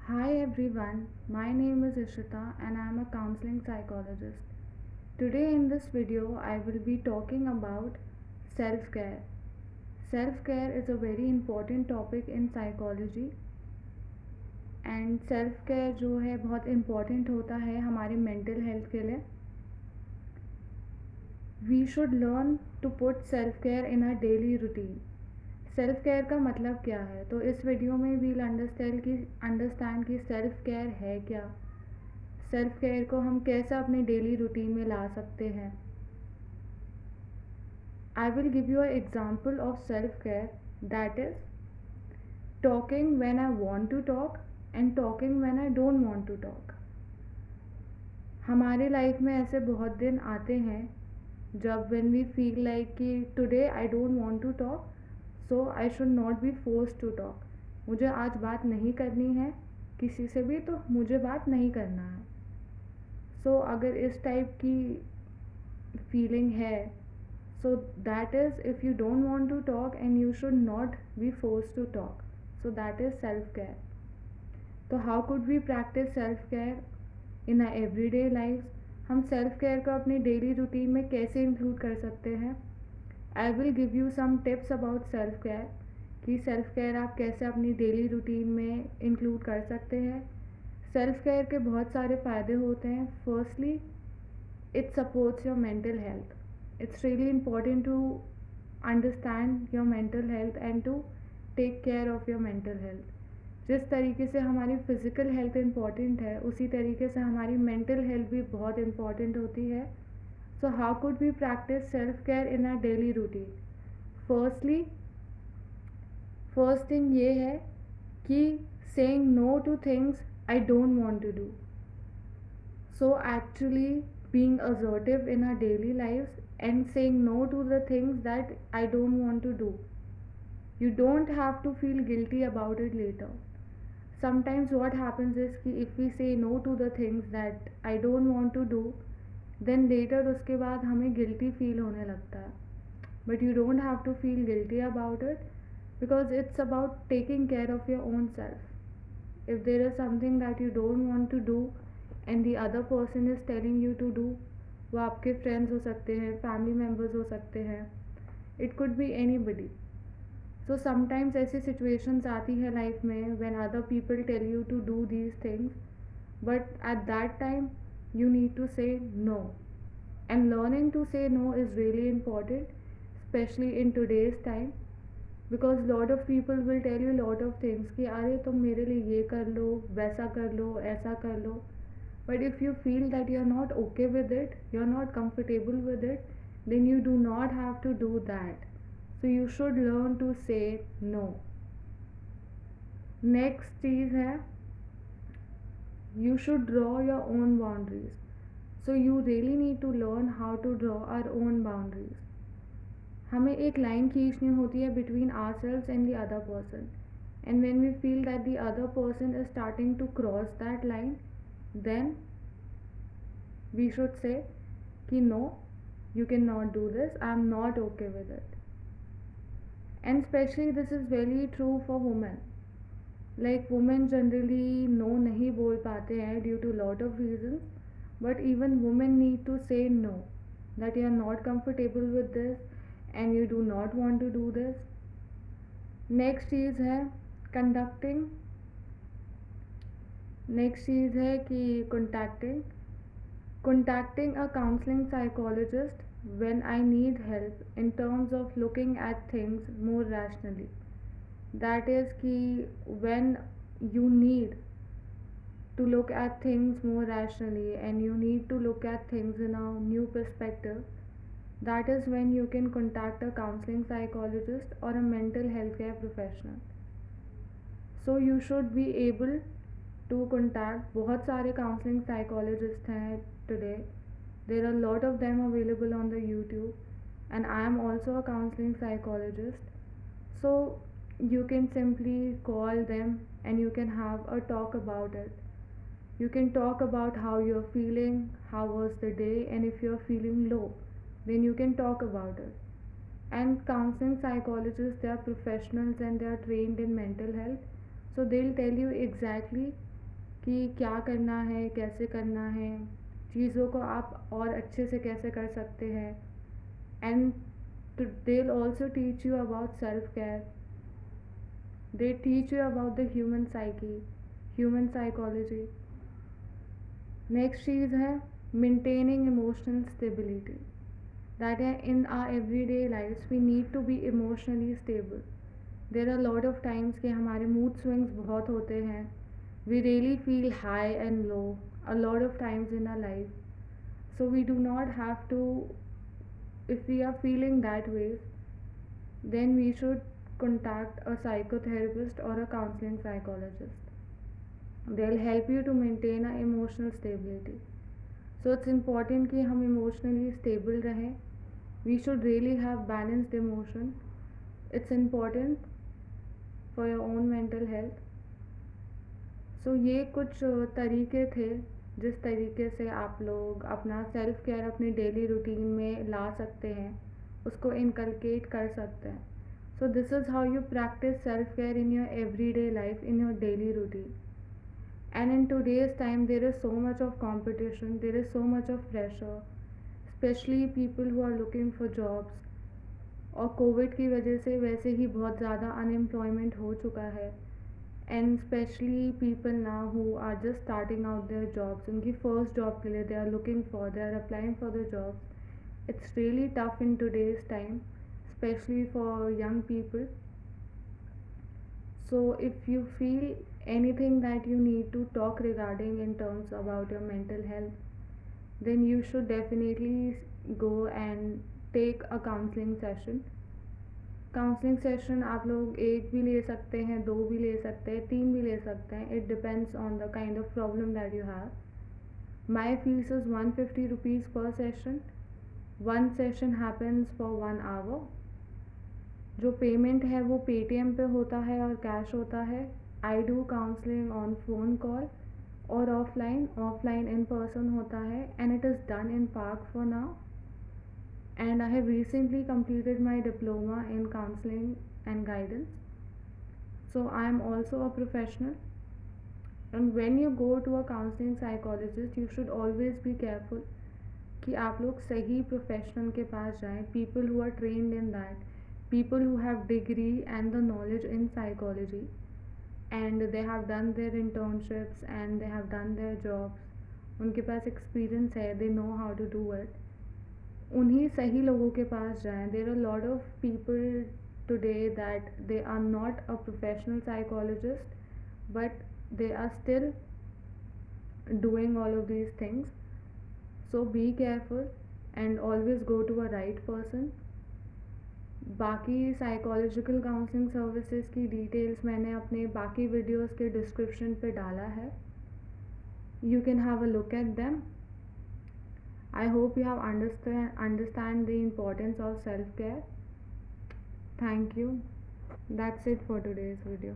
Hi everyone, my name is Ishita and I am a counseling psychologist. Today in this video, I will be talking about self care. Self care is a very important topic in psychology and self care जो है बहुत important होता है हमारे mental health के लिए. We should learn to put self care in a daily routine. Self care का मतलब क्या है, तो इस वीडियो में वील अंडरस्टैंड कि सेल्फ केयर है क्या, सेल्फ केयर को हम कैसे अपने डेली रूटीन में ला सकते हैं. I will give you a example of self care, that is talking when I want to talk and talking when I don't want to talk. हमारे लाइफ में ऐसे बहुत दिन आते हैं जब व्हेन वी फील लाइक कि today I don't want to talk, so I should not be force to talk. मुझे आज बात नहीं करनी है किसी से भी, तो मुझे बात नहीं करना है. सो अगर इस टाइप की फीलिंग है, so that is if you don't want to talk and you should not be force to talk. So that is self care. तो how could we practice self care in our everyday life. हम self care को अपनी daily routine में कैसे include कर सकते हैं. I will give you some tips about self care कि सेल्फ केयर आप कैसे अपनी डेली रूटीन में इंक्लूड कर सकते हैं. सेल्फ केयर के बहुत सारे फ़ायदे होते हैं. Firstly, it supports your mental health. It's really important to understand your mental health and to take care of your mental health. जिस तरीके से हमारी फ़िज़िकल हेल्थ इम्पॉर्टेंट है, उसी तरीके से हमारी मेंटल हेल्थ भी बहुत इम्पॉर्टेंट होती है. So how could we practice self care in our daily routine. Firstly, first thing ये है कि saying no to things I don't want to do. So actually being assertive in our daily lives and saying no to the things that I don't want to do. You don't have to feel guilty about it later. Sometimes what happens is कि if we say no to the things that I don't want to do, then later उसके बाद हमें guilty feel होने लगता है. But you don't have to feel guilty about it because it's about taking care of your own self. If there is something that you don't want to do and the other person is telling you to do, वो आपके friends हो सकते हैं, family members हो सकते हैं, it could be anybody. So sometimes ऐसी situations आती है लाइफ में when other people tell you to do these things, but at that time you need to say no. And learning to say no is really important, especially in today's time, because lot of people will tell you lot of things कि अरे तुम मेरे लिए ये कर लो, वैसा कर लो, ऐसा कर लो. But if you feel that you're not okay with it, you're not comfortable with it, then you do not have to do that. So you should learn to say no. Next चीज़ है, you should draw your own boundaries. So you really need to learn how to draw our own boundaries. हमें एक line खींचनी होती है between ourselves and the other person, and when we feel that the other person is starting to cross that line, then we should say कि no, you cannot do this, I am not okay with it. And especially this is very true for women. Like women generally no नहीं बोल पाते हैं due to lot of reasons, but even women need to say no, that you are not comfortable with this and you do not want to do this. Next चीज़ है conducting. Next चीज़ है कि contacting a counseling psychologist when I need help in terms of looking at things more rationally. That is कि when you need to look at things more rationally and you need to look at things in a new perspective, that is when you can contact a counseling psychologist or a mental health care professional. So you should be able to contact. बहुत सारे counseling psychologists हैं today. There are a lot of them available on the YouTube, and I am also a counseling psychologist. So you can simply call them and you can have a talk about it. You can talk about how you're feeling, how was the day, and if you're feeling low, then you can talk about it. And counseling psychologists, they are professionals and they are trained in mental health, so they'll tell you exactly कि क्या करना है, कैसे करना है, चीज़ों को आप और अच्छे से कैसे कर सकते हैं. And they'll also teach you about self care. They teach you about the human psyche, human psychology. Next चीज़ है मेंटेनिंग इमोशनल स्टेबिलिटी. दैट है in our everyday life we need to be emotionally stable. There are lot of times कि हमारे mood swings बहुत होते हैं. We really feel high and low a lot of times in our life. So we do not have to, if we are feeling that way, then we should contact a psychotherapist or a counseling psychologist. They'll help you to maintain a emotional stability. So it's important कि हम emotionally stable रहें. We should really have balanced emotion. It's important for your own mental health. So ये कुछ तरीके थे जिस तरीके से आप लोग अपना सेल्फ केयर अपनी डेली रूटीन में ला सकते हैं, उसको इनकलकेट कर सकते हैं. So this is how you practice self care in your everyday life, in your daily routine. And in today's time, there is so much of competition, there is so much of pressure, especially people who are looking for jobs. और Covid की वजह से वैसे ही बहुत ज़्यादा unemployment हो चुका है. And specially people now who are just starting out their jobs, उनकी फर्स्ट जॉब के लिए they are looking for, they are applying for the jobs. It's really tough in today's time, specially for young people. So if you feel anything that you need to talk regarding in terms about your mental health, then you should definitely go and take a counseling session. Counselling session आप लोग एक भी ले सकते हैं, दो भी ले सकते हैं, तीन भी ले सकते हैं. It depends on the kind of problem that you have. My fees is 150 rupees per session. One session happens for 1 hour. जो पेमेंट है वो पेटीएम पे होता है और कैश होता है. I do counselling on phone call और ऑफलाइन इन पर्सन होता है. And it is done in park for now. And I have recently completed my diploma in counseling and guidance. So I am also a professional. And when you go to a counseling psychologist, you should always be careful कि आप लोग सही professional के पास जाएं. People who are trained in that, people who have degree and the knowledge in psychology, and they have done their internships and they have done their jobs. उनके पास experience है, they know how to do it. उन्हीं सही लोगों के पास जाएं. There are lot of people today that they are not a professional psychologist but they are still doing all of these things. So be careful and always go to a right person. बाकी psychological counselling services की details मैंने अपने बाकी videos के description पे डाला है. You can have a look at them. I hope you have understand the importance of self care. Thank you. That's it for today's video.